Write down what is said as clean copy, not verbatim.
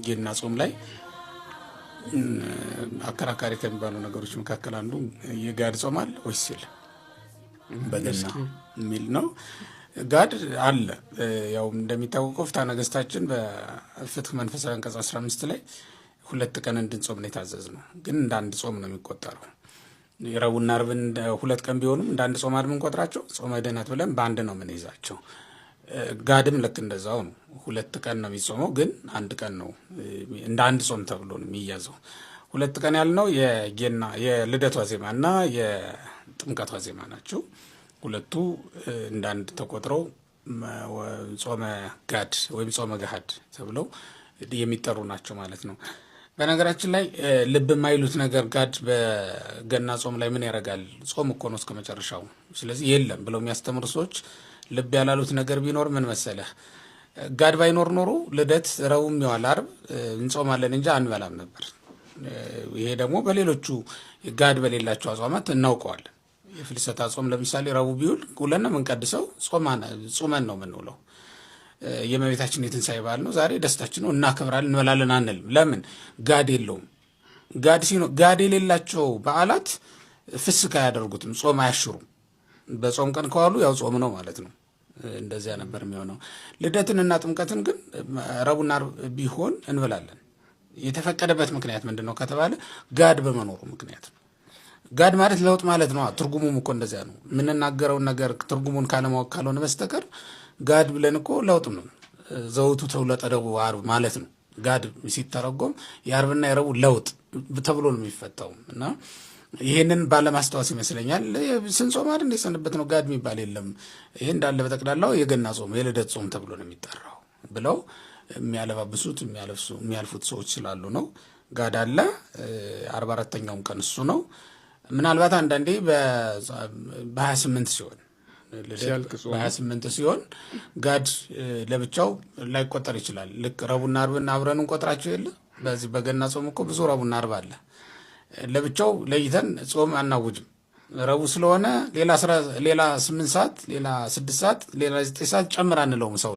ጌና ጾም ላይ አከራካሪ ከሚባሉ ነገሮች መካከል አንዱ የጋድ ጾም አለ ወይስ የለም በገና የሚል ነው። ጋድ አለ። ያው እንደሚታወቀው ፍትሐ ነገሥታችን በፍትሕ መንፈሳዊ አንቀጽ 15 ላይ 2 ቀን እንድንጾም ነው የታዘዝነው። ግን እንደ አንድ ጾም ነው የሚቆጠረው። ረቡዕና ዓርብን 2 ቀን ቢሆኑም እንደ አንድ ጾም አይደል የምንቆጥራቸው። ጾመ ድኅነት ብለን በአንድ ነው የምንይዛቸው። ጋድም ልክ እንደዛው ነው። 2 ቀን ነው የሚጾመው፣ ግን አንድ ቀን ነው እንደ አንድ ጾም ተብሎ ነው የሚያዘው። 2 ቀን ያልነው የጌና የልደት ዋዜማና የጥምቀት ዋዜማ ናቸው። ሁለቱ እንደ አንድ ተቆጥረው ጾመ ጋድ ወይም ጾመ ገሃድ ተብለው የሚጠሩ ናቸው ማለት ነው። በነገራችን ላይ ልብ የማይሉት ነገር ጋድ በገና ጾም ላይ ምን ያደርጋል? ጾም እኮ ነው እስከ መጨረሻው። ስለዚህ የለም ብለው የሚያስተምሩ ሰዎች ልብ ያላሉት ነገር ቢኖር ምን መሰለህ? ጋድ ባይኖር ኖሮ ልደት፣ ረቡዕ የሚዋል ዓርብ እንጾማለን እንጂ አንበላም ነበር። ይሄ ደግሞ በሌሎቹ ጋድ በሌላቸው አጽዋማት እናውቀዋለን። የፍልሰታ ጾም ለምሳሌ ረቡዕ ቢውል ውለን ነው የምንቀድሰው፣ ጾመን ነው የምንውለው። የእመቤታችን የትንሣኤ በዓል ነው ዛሬ፣ ደስታችን ነው፣ እናከብራለን፣ እንበላለን አንልም። ለምን? ጋድ የለውም። ጋድ የሌላቸው በዓላት ፍስክ አያደርጉትም፣ ጾም አያሽሩም። በጾም ቀን ከዋሉ ያው ጾም ነው ማለት ነው። እንደዚያ ነበር የሚሆነው። ልደትንና ጥምቀትን ግን ረቡዕና ዓርብ ቢሆን እንበላለን። የተፈቀደበት ምክንያት ምንድን ነው ከተባለ ጋድ በመኖሩ ምክንያት ነው። ጋድ ማለት ለውጥ ማለት ነው። ትርጉሙም እኮ እንደዚያ ነው። የምንናገረውን ነገር ትርጉሙን ካለማወቅ ካልሆነ በስተቀር ጋድ ብለን እኮ ለውጥ ነው። ዘውቱ ተውለጠ ደቡዕ ዓርብ ማለት ነው። ጋድ ሲተረጎም የዓርብና የረቡዕ ለውጥ ተብሎ ነው የሚፈታው። እና ይሄንን ባለማስታወስ ይመስለኛል ስንጾም አይደል የሰንበት ነው ጋድ የሚባል የለም። ይሄ እንዳለ በጠቅላላው የገና ጾም የልደት ጾም ተብሎ ነው የሚጠራው ብለው የሚያለባብሱት የሚያልፉት ሰዎች ስላሉ ነው። ጋድ አለ። 44ኛውም ቀን እሱ ነው። ምናልባት አንዳንዴ በ28 ሲሆን በ28 ሲሆን ጋድ ለብቻው ላይቆጠር ይችላል። ልክ ረቡዕና ዓርብን አብረን እንቆጥራቸው የለ። በዚህ በገና ጾም እኮ ብዙ ረቡዕና ዓርብ አለ። ለብቻው ለይተን ጾም አናውጅም። ረቡዕ ስለሆነ ሌላ 8 ሰዓት፣ ሌላ 6 ሰዓት፣ ሌላ 9 ሰዓት ጨምር አንለውም ሰው